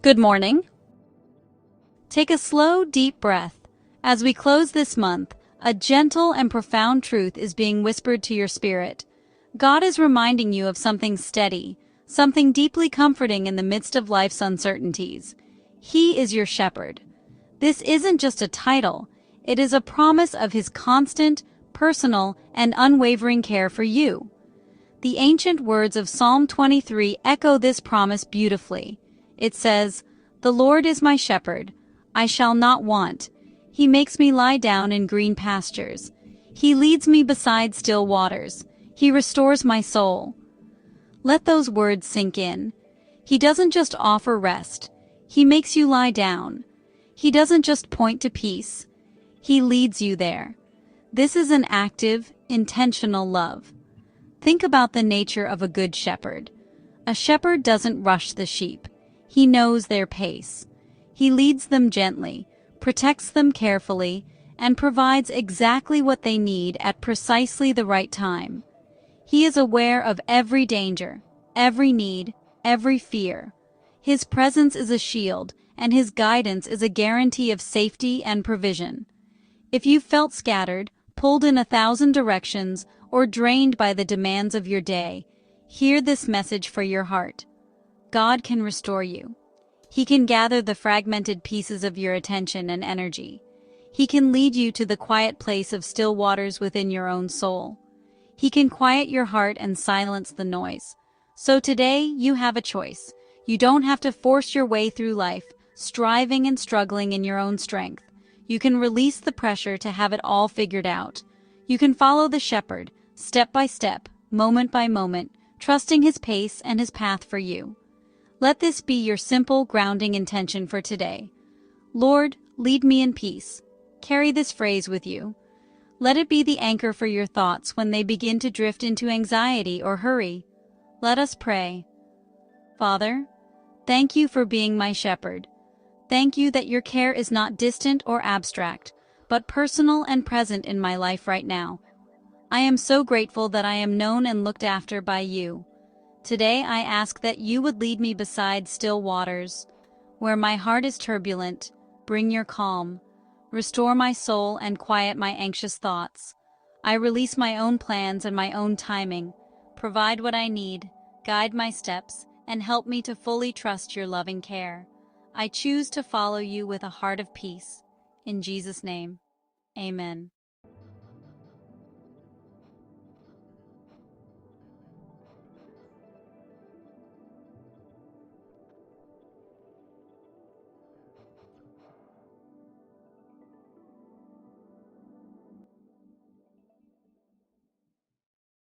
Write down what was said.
Good morning. Take a slow, deep breath. As we close this month, a gentle and profound truth is being whispered to your spirit. God is reminding you of something steady, something deeply comforting in the midst of life's uncertainties. He is your shepherd. This isn't just a title, it is a promise of His constant, personal, and unwavering care for you. The ancient words of Psalm 23 echo this promise beautifully. It says, "The Lord is my shepherd, I shall not want. He makes me lie down in green pastures. He leads me beside still waters. He restores my soul." Let those words sink in. He doesn't just offer rest. He makes you lie down. He doesn't just point to peace. He leads you there. This is an active, intentional love. Think about the nature of a good shepherd. A shepherd doesn't rush the sheep. He knows their pace. He leads them gently, protects them carefully, and provides exactly what they need at precisely the right time. He is aware of every danger, every need, every fear. His presence is a shield, and His guidance is a guarantee of safety and provision. If you felt scattered, pulled in 1,000 directions, or drained by the demands of your day, hear this message for your heart. God can restore you. He can gather the fragmented pieces of your attention and energy. He can lead you to the quiet place of still waters within your own soul. He can quiet your heart and silence the noise. So today, you have a choice. You don't have to force your way through life, striving and struggling in your own strength. You can release the pressure to have it all figured out. You can follow the shepherd, step by step, moment by moment, trusting His pace and His path for you. Let this be your simple, grounding intention for today. Lord, lead me in peace. Carry this phrase with you. Let it be the anchor for your thoughts when they begin to drift into anxiety or hurry. Let us pray. Father, thank you for being my shepherd. Thank you that your care is not distant or abstract, but personal and present in my life right now. I am so grateful that I am known and looked after by you. Today I ask that you would lead me beside still waters. Where my heart is turbulent, bring your calm. Restore my soul and quiet my anxious thoughts. I release my own plans and my own timing. Provide what I need, guide my steps, and help me to fully trust your loving care. I choose to follow you with a heart of peace. In Jesus' name, amen.